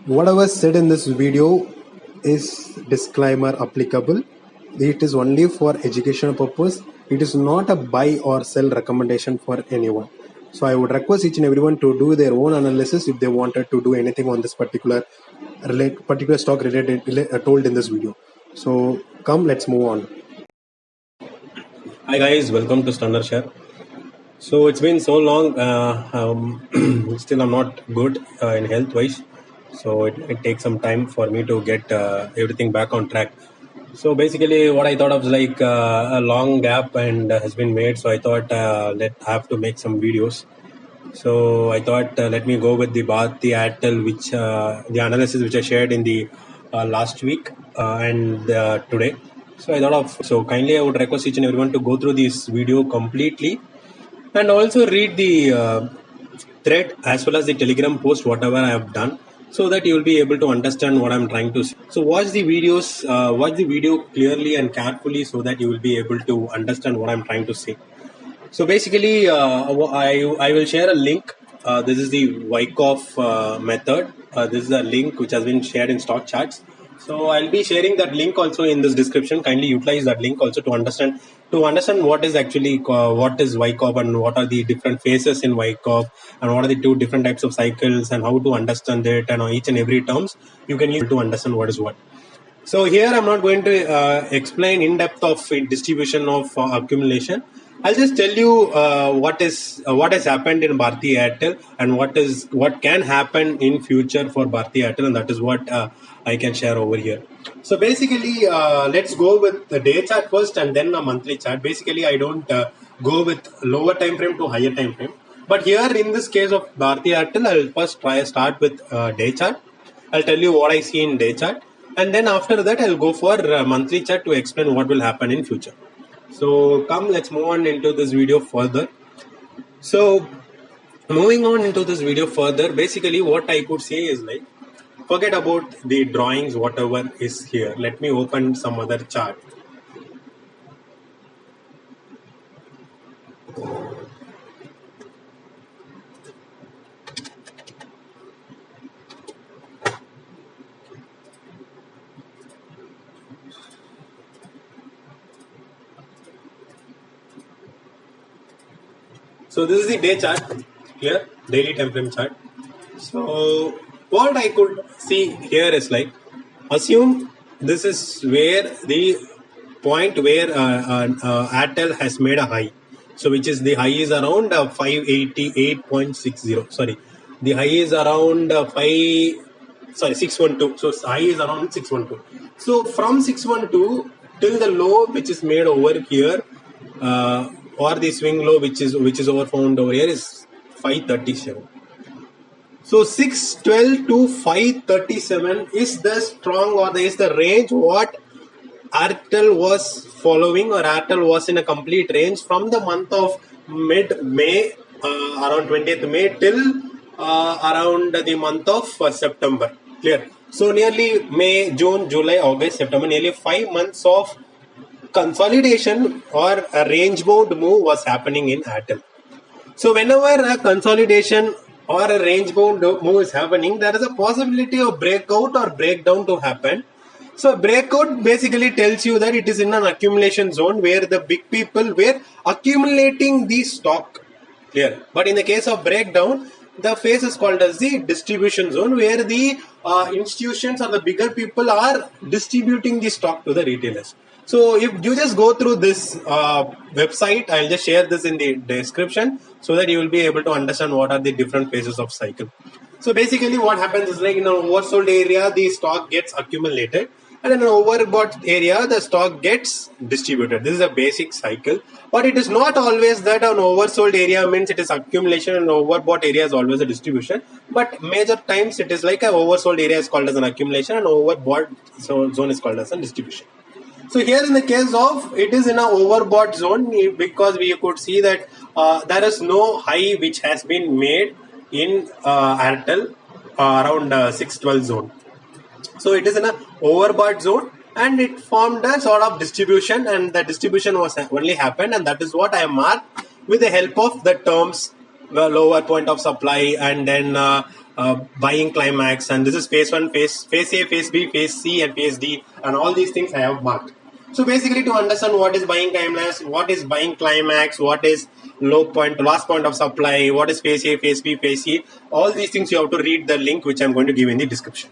Whatever said in this video is disclaimer applicable. It is only for educational purpose. It is not a buy or sell recommendation for anyone. So I would request each and everyone to do their own analysis if they wanted to do anything on this particular stock related told in this video. So come, let's move on. Hi guys, welcome to Stunner Share. So it's been so long, still I'm not good in health wise, so it takes some time for me to get everything back on track. So basically what I thought of was like a long gap and has been made, so I thought I have to make some videos. So I thought let me go with the Bharti Airtel, which the analysis which I shared in the last week and today. So I thought of, so kindly I would request each and everyone to go through this video completely and also read the thread as well as the Telegram post, whatever I have done, so that you will be able to understand what I'm trying to say. So watch the video clearly and carefully so that you will be able to understand what I'm trying to say. So basically, I will share a link. This is the Wyckoff method. This is a link which has been shared in stock charts. So I'll be sharing that link also in this description. Kindly utilize that link also to understand what is actually what is Wyckoff and what are the different phases in Wyckoff and what are the two different types of cycles and how to understand it, and each and every terms you can use to understand what is what. So here I'm not going to explain in depth of distribution of accumulation. I'll just tell you what has happened in Bharti Airtel and what can happen in future for Bharti Airtel, and that is what I can share over here. So basically, let's go with the day chart first and then a monthly chart. Basically, I don't go with lower time frame to higher time frame. But here in this case of Bharti Airtel, I'll first start with day chart. I'll tell you what I see in day chart, and then after that I'll go for monthly chart to explain what will happen in future. So come, let's move on into this video further. So moving on into this video further, basically what I could say is like, forget about the drawings, whatever is here. Let me open some other chart. So this is the day chart, here, daily time frame chart. So what I could see here is like, assume this is where the point where Airtel has made a high. So which is the high is around 588.60. Sorry, the high is around 612. So high is around 612. So from 612 till the low which is made over here, or the swing low which is over found over here is 537. So 612 to 537 is the strong, or is the range what Airtel was following, or Airtel was in a complete range from the month of mid-May, around 20th May till around the month of September. Clear? So nearly May, June, July, August, September, nearly 5 months of consolidation or a range bound move was happening in Airtel. So whenever a consolidation or a range bound move is happening, there is a possibility of breakout or breakdown to happen. So breakout basically tells you that it is in an accumulation zone where the big people were accumulating the stock. Clear? But in the case of breakdown, the phase is called as the distribution zone, where the institutions or the bigger people are distributing the stock to the retailers. So if you just go through this website, I'll just share this in the description so that you will be able to understand what are the different phases of cycle. So basically what happens is like in an oversold area, the stock gets accumulated, and in an overbought area, the stock gets distributed. This is a basic cycle, but it is not always that an oversold area means it is accumulation and overbought area is always a distribution. But major times it is like an oversold area is called as an accumulation and overbought zone is called as a distribution. So here in the case of, it is in an overbought zone because we could see that there is no high which has been made in Airtel around 612 zone. So it is in an overbought zone and it formed a sort of distribution, and the distribution was only happened, and that is what I marked with the help of the terms, the lower point of supply, and then buying climax, and this is phase 1, phase A, phase B, phase C, and phase D, and all these things I have marked. So basically, to understand what is buying timelines, what is buying climax, what is low point, last point of supply, what is phase A, phase B, phase C, all these things you have to read the link which I'm going to give in the description.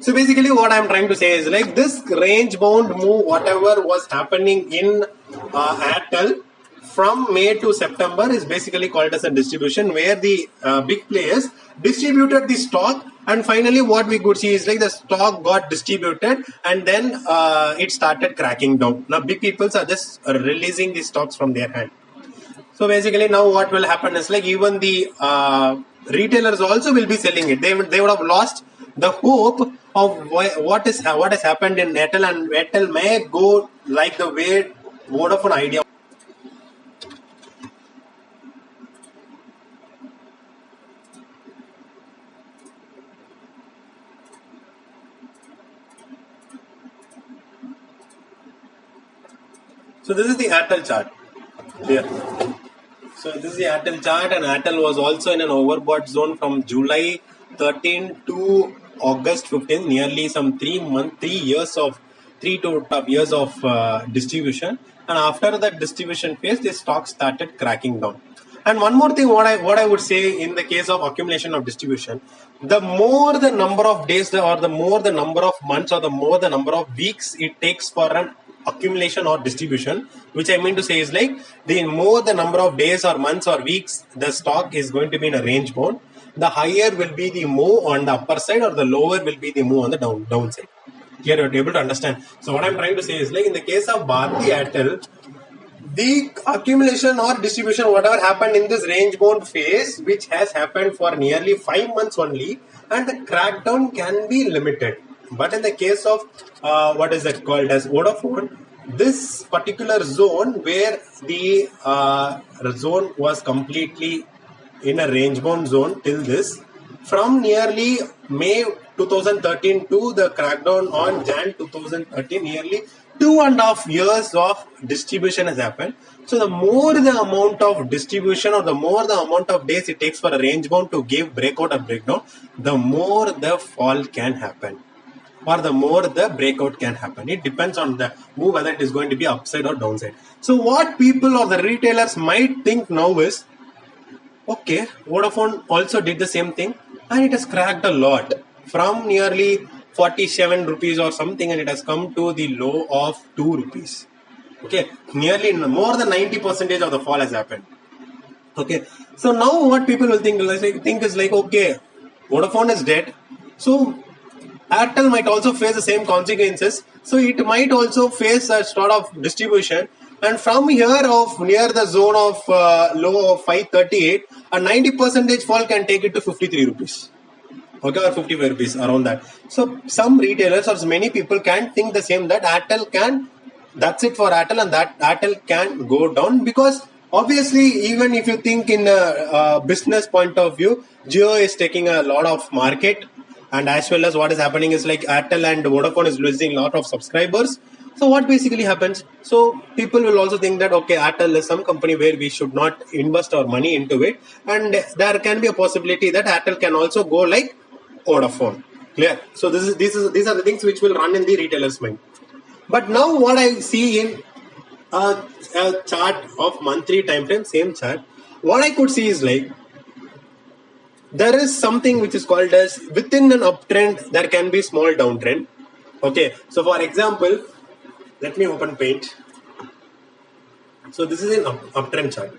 So basically what I'm trying to say is like this range bound move, whatever was happening in Airtel from May to September is basically called as a distribution, where the big players distributed the stock, and finally what we could see is like the stock got distributed and then it started cracking down. Now big people are just releasing the stocks from their hand. So basically now what will happen is like even the retailers also will be selling it. They would have lost the hope of what has happened in Airtel, and Airtel may go like the way Vodafone Idea. So this is the Airtel chart here. So this is the Airtel chart, and Airtel was also in an overbought zone from July 13 to August 15, nearly some 3 years of distribution. And after that distribution phase, the stock started cracking down. And one more thing, what I would say in the case of accumulation of distribution, the more the number of days, or the more the number of months, or the more the number of weeks it takes for an accumulation or distribution, which I mean to say is like the more the number of days or months or weeks the stock is going to be in a range bound, the higher will be the move on the upper side, or the lower will be the move on the downside. Here you're able to understand. So what I'm trying to say is like in the case of Bharti Airtel, the accumulation or distribution, whatever happened in this range bound phase, which has happened for nearly 5 months only, and the crackdown can be limited. But in the case of what is that called as Vodafone, this particular zone where the zone was completely in a range bound zone till this, from nearly May 2013 to the crackdown on Jan 2013, nearly 2.5 years of distribution has happened. So the more the amount of distribution, or the more the amount of days it takes for a range bound to give breakout or breakdown, the more the fall can happen, or the more the breakout can happen. It depends on the move whether it is going to be upside or downside. So what people or the retailers might think now is, okay, Vodafone also did the same thing and it has cracked a lot from nearly 47 rupees or something, and it has come to the low of 2 rupees. Okay, nearly more than 90% of the fall has happened. Okay, so now what people will think is like, okay, Vodafone is dead, so Airtel might also face the same consequences. So it might also face a sort of distribution, and from here of near the zone of low of 538, a 90% fall can take it to 53 rupees. Okay, or 55 rupees, around that. So some retailers or many people can think the same, that Airtel can, that's it for Airtel, and that Airtel can go down, because obviously even if you think in a business point of view, Jio is taking a lot of market, and as well as what is happening is like Airtel and Vodafone is losing a lot of subscribers. So what basically happens? So people will also think that, okay, Airtel is some company where we should not invest our money into it, and there can be a possibility that Airtel can also go like Vodafone. Clear? So these are the things which will run in the retailer's mind. But now what I see in a chart of monthly time frame, same chart, what I could see is like there is something which is called as, within an uptrend there can be small downtrend. Okay, so for example, let me open Paint. So this is an uptrend chart.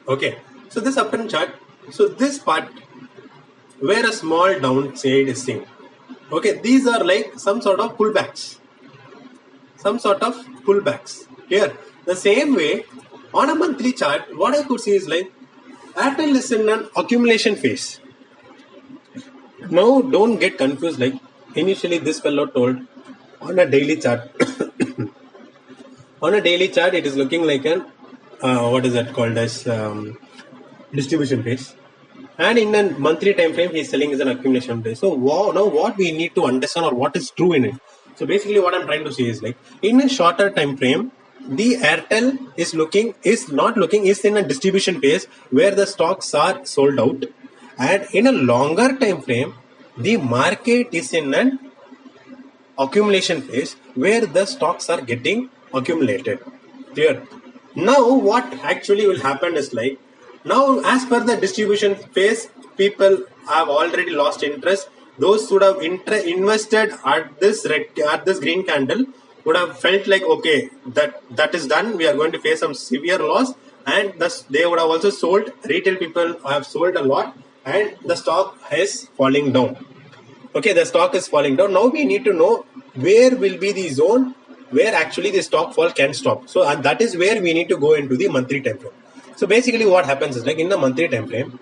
Okay, so this uptrend chart, so this part where a small downside is seen. Okay, these are like some sort of pullbacks. Here, the same way on a monthly chart, what I could see is like Airtel is in an accumulation phase. Now don't get confused, like initially this fellow told on a daily chart. On a daily chart it is looking like an what is that called as distribution phase, and in a monthly time frame he is selling as an accumulation phase. So now what we need to understand, or what is true in it. So basically what I'm trying to say is like in a shorter time frame, the Airtel is in a distribution phase where the stocks are sold out, And in a longer time frame, the market is in an accumulation phase where the stocks are getting accumulated. Clear? Now what actually will happen is like, now as per the distribution phase, people have already lost interest. Those who have invested at this green candle would have felt like, okay, that is done, we are going to face some severe loss, and thus they would have also sold. Retail people have sold a lot, and the stock is falling down. Okay, the stock is falling down. Now we need to know where will be the zone where actually the stock fall can stop. So and that is where we need to go into the monthly time frame. So basically what happens is like in the monthly time frame.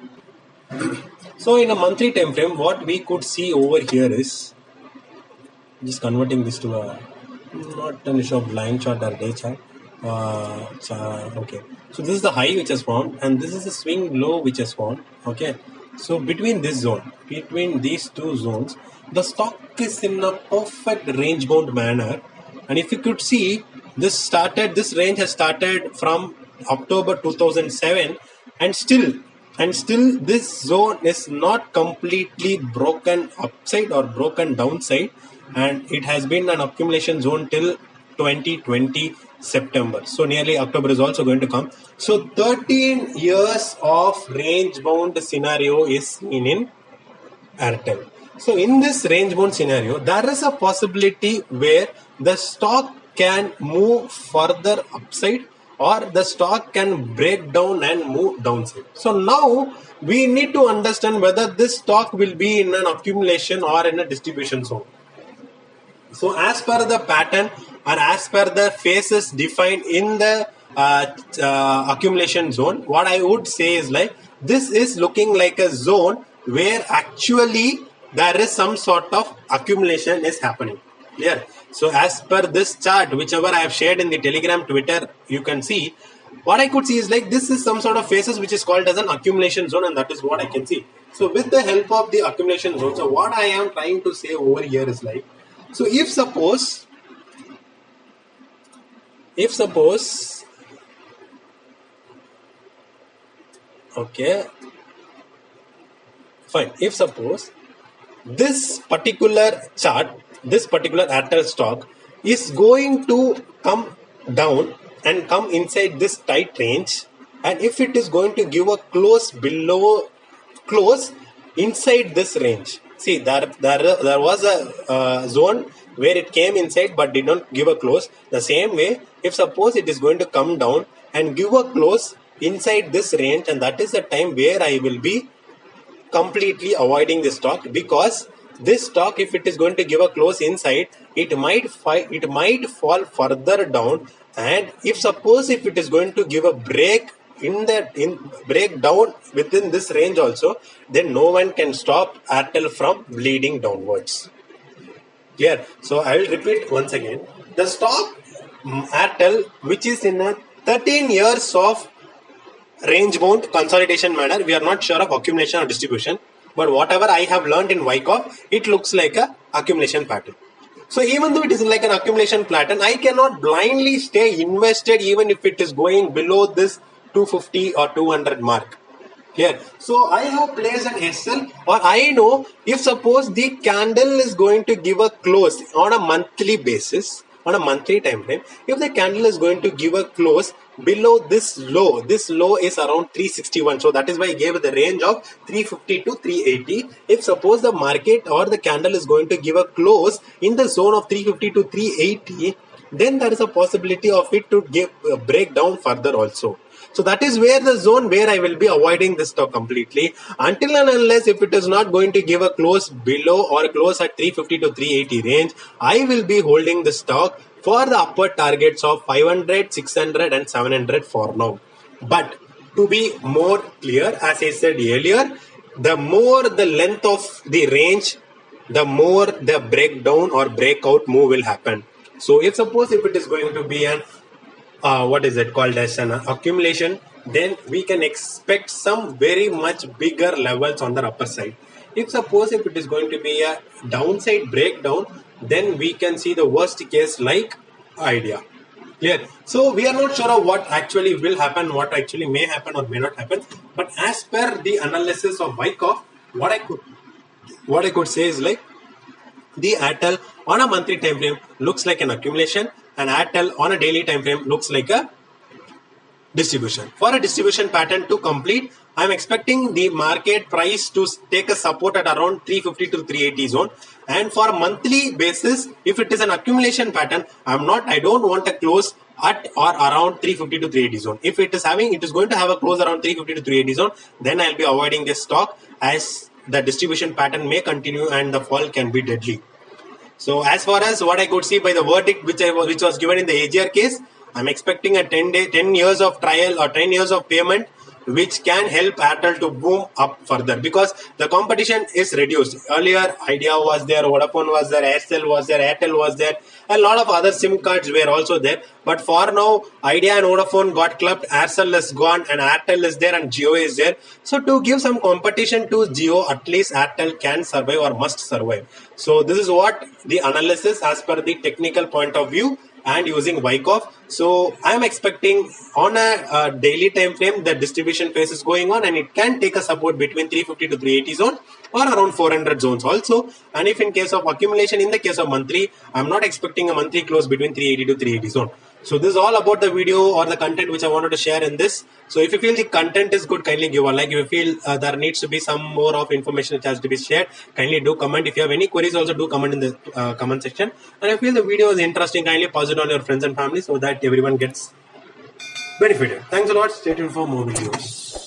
So in a monthly time frame, what we could see over here is just converting this to a not an issue of line chart or day chart. Okay, so this is the high which is formed, and this is the swing low which is formed. Okay, so between this zone, between these two zones, the stock is in a perfect range bound manner. And if you could see, this range has started from October 2007, and still this zone is not completely broken upside or broken downside, and it has been an accumulation zone till 2020 September. So nearly October is also going to come. So 13 years of range bound scenario is seen in Airtel. So in this range bound scenario, there is a possibility where the stock can move further upside, or the stock can break down and move downside. So now we need to understand whether this stock will be in an accumulation or in a distribution zone. So as per the pattern or as per the phases defined in the accumulation zone, what I would say is like, this is looking like a zone where actually there is some sort of accumulation is happening. Clear? So as per this chart, whichever I have shared in the Telegram, Twitter, you can see, what I could see is like, this is some sort of phases which is called as an accumulation zone, and that is what I can see. So with the help of the accumulation zone, so what I am trying to say over here is like, so if suppose, okay, fine, if suppose this particular chart, this particular Airtel stock is going to come down and come inside this tight range, and if it is going to give a close inside this range, see there was a zone where it came inside but did not give a close. The same way, if suppose it is going to come down and give a close inside this range, and that is the time where I will be completely avoiding this stock, because this stock, if it is going to give a close inside, it might fall further down, and if it is going to give a break break down within this range also, then no one can stop Airtel from bleeding downwards. Clear? So I will repeat once again. The stock Airtel, which is in a 13 years of range bound consolidation manner, we are not sure of accumulation or distribution, but whatever I have learned in Wyckoff, it looks like a accumulation pattern. So even though it is like an accumulation pattern, I cannot blindly stay invested even if it is going below this 250 or 200 mark. Here, so I have placed an SL, or I know if suppose the candle is going to give a close on a monthly basis, on a monthly time frame, if the candle is going to give a close below this low is around 361. So that is why I gave the range of 350 to 380. If suppose the market or the candle is going to give a close in the zone of 350 to 380, then there is a possibility of it to give break down further also. So that is where the zone where I will be avoiding this stock completely, until and unless if it is not going to give a close below or close at 350 to 380 range, I will be holding the stock for the upper targets of 500, 600 and 700 for now. But to be more clear, as I said earlier, the more the length of the range, the more the breakdown or breakout move will happen. So if it is going to be an what is it called as an accumulation, then we can expect some very much bigger levels on the upper side. If it is going to be a downside breakdown, then we can see the worst case like idea. Clear? So we are not sure of what actually will happen, what actually may happen or may not happen. But as per the analysis of Wyckoff, what I could say is like the Airtel on a monthly time frame looks like an accumulation, and Airtel on a daily time frame looks like a distribution. For a distribution pattern to complete, I'm expecting the market price to take a support at around 350 to 380 zone. And for a monthly basis, if it is an accumulation pattern, I don't want a close at or around 350 to 380 zone. If it is going to have a close around 350 to 380 zone, then I'll be avoiding this stock, as the distribution pattern may continue and the fall can be deadly. So as far as what I could see by the verdict which was given in the AGR case, I'm expecting a 10 years of trial or 10 years of payment, which can help Airtel to boom up further, because the competition is reduced. Earlier, Idea was there, Vodafone was there, Aircel was there, Airtel was there, a lot of other SIM cards were also there. But for now, Idea and Vodafone got clubbed, Aircel is gone, and Airtel is there, and Jio is there. So to give some competition to Jio, at least Airtel can survive or must survive. So this is what the analysis as per the technical point of view and using Wyckoff. So I'm expecting on a daily time frame the distribution phase is going on, and it can take a support between 350 to 380 zone or around 400 zones also. And if in case of accumulation, in the case of monthly, I'm not expecting a monthly close between 380 to 380 zone. So this is all about the video or the content which I wanted to share in this. So if you feel the content is good, kindly give a like. If you feel there needs to be some more of information which has to be shared, kindly do comment. If you have any queries, also do comment in the comment section. And if you feel the video is interesting, kindly pass it on your friends and family so that everyone gets benefited. Thanks a lot. Stay tuned for more videos.